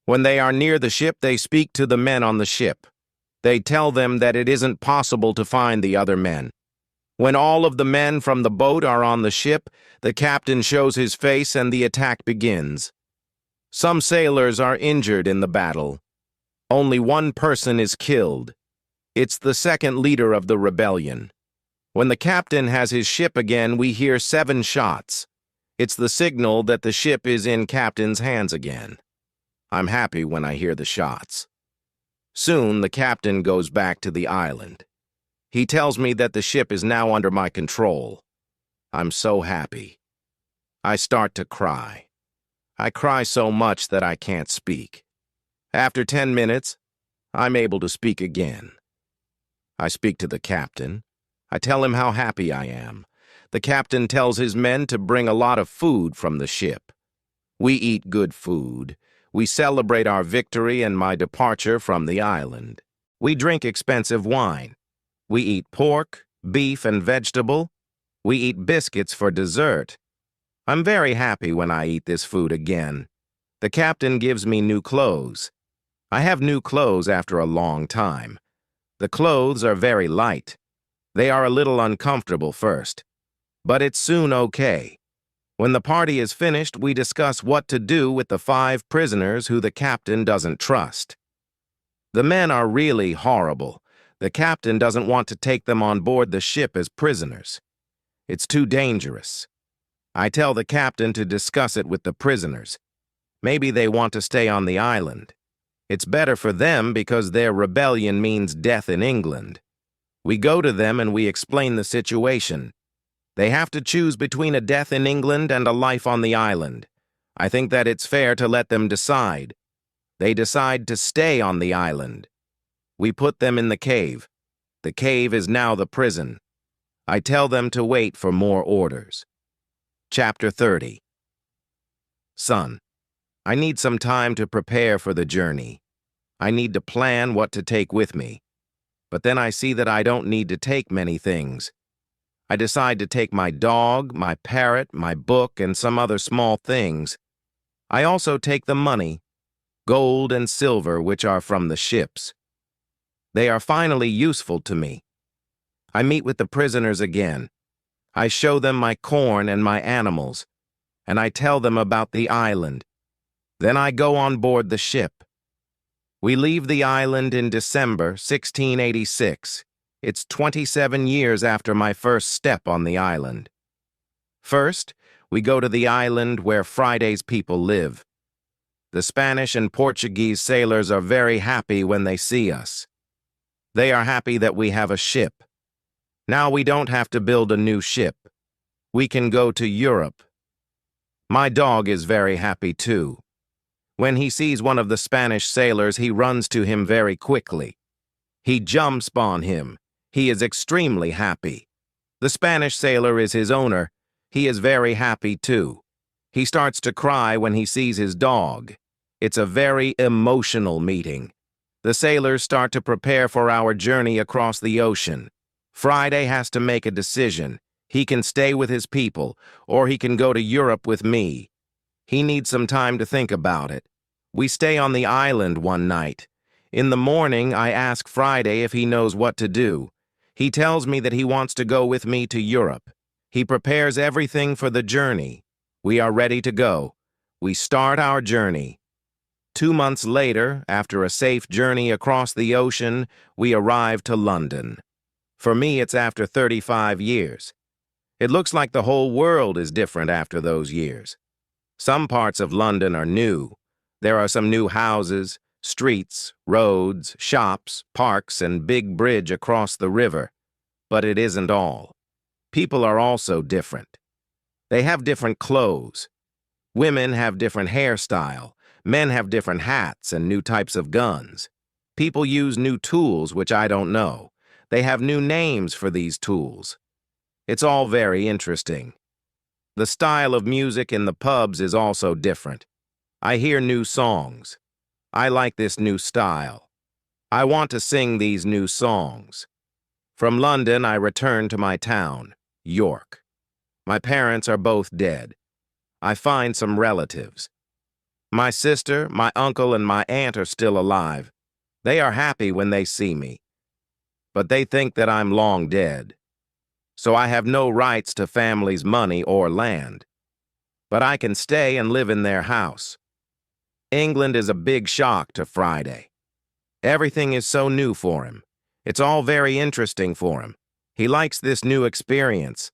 When they are near the ship, they speak to the men on the ship. They tell them that it isn't possible to find the other men. When all of the men from the boat are on the ship, the captain shows his face and the attack begins. Some sailors are injured in the battle. Only 1 person is killed. It's the second leader of the rebellion. When the captain has his ship again, we hear 7 shots. It's the signal that the ship is in captain's hands again. I'm happy when I hear the shots. Soon, the captain goes back to the island. He tells me that the ship is now under my control. I'm so happy. I start to cry. I cry so much that I can't speak. After 10 minutes, I'm able to speak again. I speak to the captain. I tell him how happy I am. The captain tells his men to bring a lot of food from the ship. We eat good food. We celebrate our victory and my departure from the island. We drink expensive wine. We eat pork, beef, and vegetable. We eat biscuits for dessert. I'm very happy when I eat this food again. The captain gives me new clothes. I have new clothes after a long time. The clothes are very light. They are a little uncomfortable first, but it's soon okay. When the party is finished, we discuss what to do with the 5 prisoners who the captain doesn't trust. The men are really horrible. The captain doesn't want to take them on board the ship as prisoners. It's too dangerous. I tell the captain to discuss it with the prisoners. Maybe they want to stay on the island. It's better for them because their rebellion means death in England. We go to them and we explain the situation. They have to choose between a death in England and a life on the island. I think that it's fair to let them decide. They decide to stay on the island. We put them in the cave. The cave is now the prison. I tell them to wait for more orders. Chapter 30. Son, I need some time to prepare for the journey. I need to plan what to take with me. But then I see that I don't need to take many things. I decide to take my dog, my parrot, my book, and some other small things. I also take the money, gold and silver, which are from the ships. They are finally useful to me. I meet with the prisoners again. I show them my corn and my animals, and I tell them about the island. Then I go on board the ship. We leave the island in December 1686. It's 27 years after my first step on the island. First, we go to the island where Friday's people live. The Spanish and Portuguese sailors are very happy when they see us. They are happy that we have a ship. Now we don't have to build a new ship. We can go to Europe. My dog is very happy too. When he sees one of the Spanish sailors, he runs to him very quickly. He jumps on him. He is extremely happy. The Spanish sailor is his owner. He is very happy too. He starts to cry when he sees his dog. It's a very emotional meeting. The sailors start to prepare for our journey across the ocean. Friday has to make a decision. He can stay with his people, or he can go to Europe with me. He needs some time to think about it. We stay on the island one night. In the morning, I ask Friday if he knows what to do. He tells me that he wants to go with me to Europe. He prepares everything for the journey. We are ready to go. We start our journey. 2 months later, after a safe journey across the ocean, we arrive to London. For me, it's after 35 years. It looks like the whole world is different after those years. Some parts of London are new. There are some new houses, streets, roads, shops, parks, and big bridge across the river. But it isn't all. People are also different. They have different clothes. Women have different hairstyle. Men have different hats and new types of guns. People use new tools, which I don't know. They have new names for these tools. It's all very interesting. The style of music in the pubs is also different. I hear new songs. I like this new style. I want to sing these new songs. From London, I return to my town, York. My parents are both dead. I find some relatives. My sister, my uncle, and my aunt are still alive. They are happy when they see me. But they think that I'm long dead. So I have no rights to family's money or land. But I can stay and live in their house. England is a big shock to Friday. Everything is so new for him. It's all very interesting for him. He likes this new experience.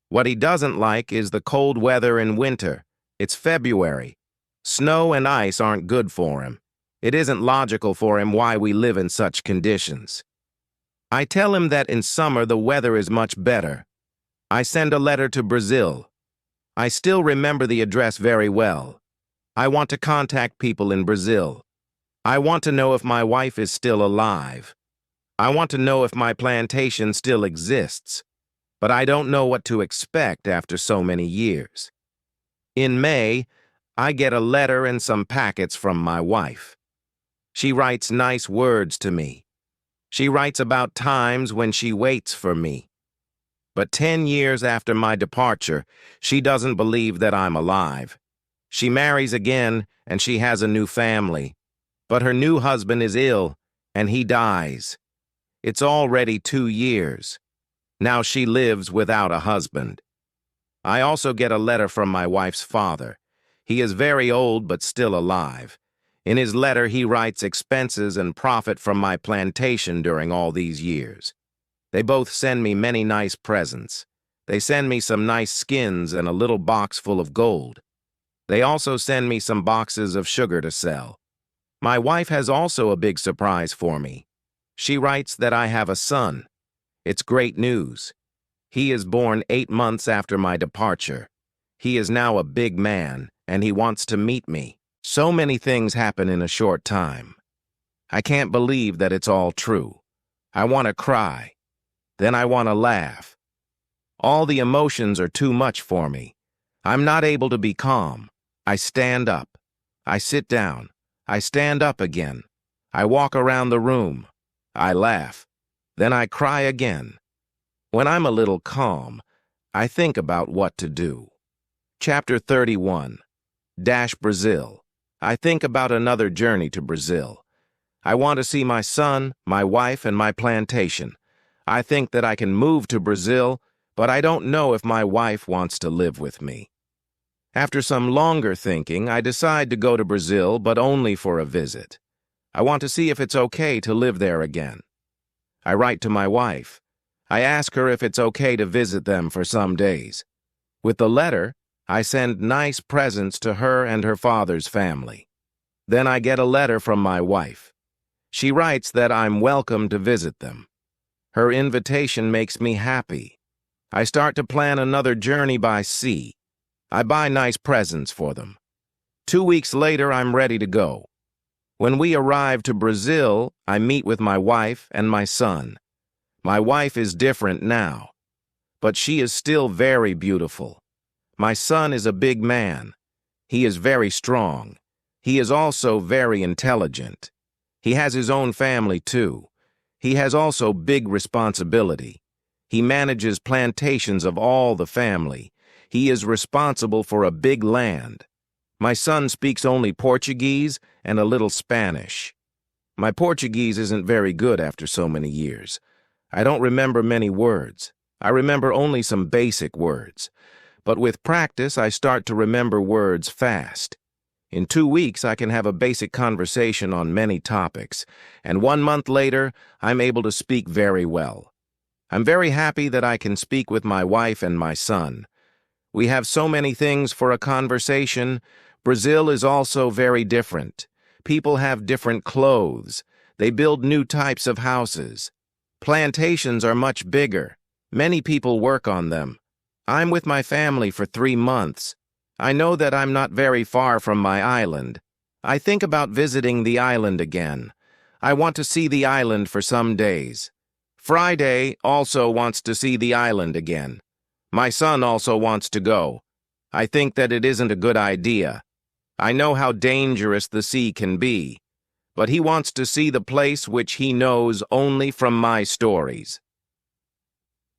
What he doesn't like is the cold weather in winter. It's February. Snow and ice aren't good for him. It isn't logical for him why we live in such conditions. I tell him that in summer the weather is much better. I send a letter to Brazil. I still remember the address very well. I want to contact people in Brazil. I want to know if my wife is still alive. I want to know if my plantation still exists. But I don't know what to expect after so many years. In May, I get a letter and some packets from my wife. She writes nice words to me. She writes about times when she waits for me. But 10 years after my departure, she doesn't believe that I'm alive. She marries again, and she has a new family. But her new husband is ill, and he dies. It's already 2 years. Now she lives without a husband. I also get a letter from my wife's father. He is very old but still alive. In his letter, he writes expenses and profit from my plantation during all these years. They both send me many nice presents. They send me some nice skins and a little box full of gold. They also send me some boxes of sugar to sell. My wife has also a big surprise for me. She writes that I have a son. It's great news. He is born 8 months after my departure. He is now a big man, and he wants to meet me. So many things happen in a short time. I can't believe that it's all true. I want to cry. Then I want to laugh. All the emotions are too much for me. I'm not able to be calm. I stand up. I sit down. I stand up again. I walk around the room. I laugh. Then I cry again. When I'm a little calm, I think about what to do. Chapter 31. Brazil. I think about another journey to Brazil. I want to see my son, my wife, and my plantation. I think that I can move to Brazil, but I don't know if my wife wants to live with me. After some longer thinking, I decide to go to Brazil, but only for a visit. I want to see if it's okay to live there again. I write to my wife. I ask her if it's okay to visit them for some days. With the letter, I send nice presents to her and her father's family. Then I get a letter from my wife. She writes that I'm welcome to visit them. Her invitation makes me happy. I start to plan another journey by sea. I buy nice presents for them. 2 weeks later, I'm ready to go. When we arrive to Brazil, I meet with my wife and my son. My wife is different now, but she is still very beautiful. My son is a big man. He is very strong. He is also very intelligent. He has his own family, too. He has also big responsibility. He manages plantations of all the family. He is responsible for a big land. My son speaks only Portuguese and a little Spanish. My Portuguese isn't very good after so many years. I don't remember many words. I remember only some basic words. But with practice, I start to remember words fast. In 2 weeks, I can have a basic conversation on many topics, and 1 month later, I'm able to speak very well. I'm very happy that I can speak with my wife and my son. We have so many things for a conversation. Brazil is also very different. People have different clothes. They build new types of houses. Plantations are much bigger. Many people work on them. I'm with my family for 3 months. I know that I'm not very far from my island. I think about visiting the island again. I want to see the island for some days. Friday also wants to see the island again. My son also wants to go. I think that it isn't a good idea. I know how dangerous the sea can be, but he wants to see the place which he knows only from my stories.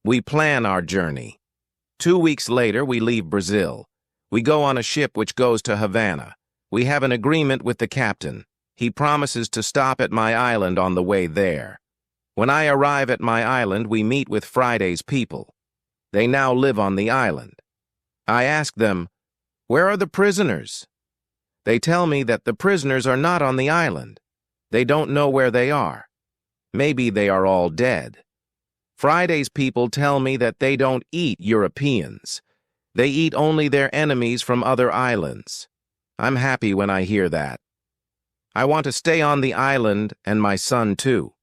We plan our journey. 2 weeks later, we leave Brazil. We go on a ship which goes to Havana. We have an agreement with the captain. He promises to stop at my island on the way there. When I arrive at my island, we meet with Friday's people. They now live on the island. I ask them, "Where are the prisoners?" They tell me that the prisoners are not on the island. They don't know where they are. Maybe they are all dead. Friday's people tell me that they don't eat Europeans. They eat only their enemies from other islands. I'm happy when I hear that. I want to stay on the island and my son too.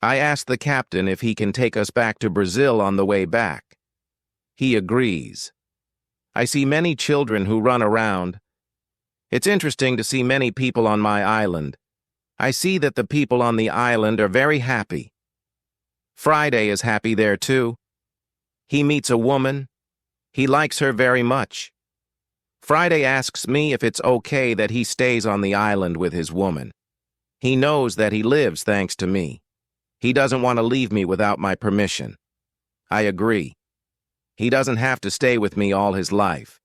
I ask the captain if he can take us back to Brazil on the way back. He agrees. I see many children who run around. It's interesting to see many people on my island. I see that the people on the island are very happy. Friday is happy there too. He meets a woman. He likes her very much. Friday asks me if it's okay that he stays on the island with his woman. He knows that he lives thanks to me. He doesn't want to leave me without my permission. I agree. He doesn't have to stay with me all his life.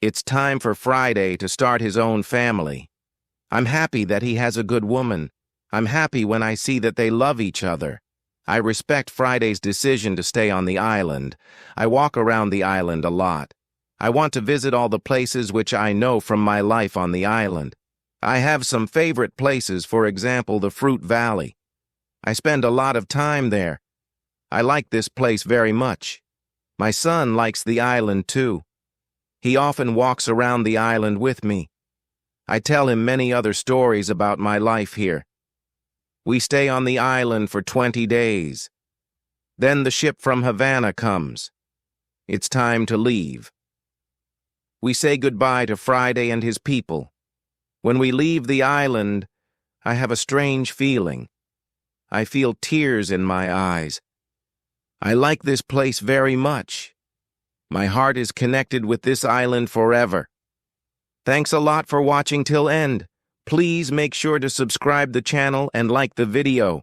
It's time for Friday to start his own family. I'm happy that he has a good woman. I'm happy when I see that they love each other. I respect Friday's decision to stay on the island. I walk around the island a lot. I want to visit all the places which I know from my life on the island. I have some favorite places, for example, the Fruit Valley. I spend a lot of time there. I like this place very much. My son likes the island too. He often walks around the island with me. I tell him many other stories about my life here. We stay on the island for 20 days. Then the ship from Havana comes. It's time to leave. We say goodbye to Friday and his people. When we leave the island, I have a strange feeling. I feel tears in my eyes. I like this place very much. My heart is connected with this island forever. Thanks a lot for watching till end. Please make sure to subscribe the channel and like the video.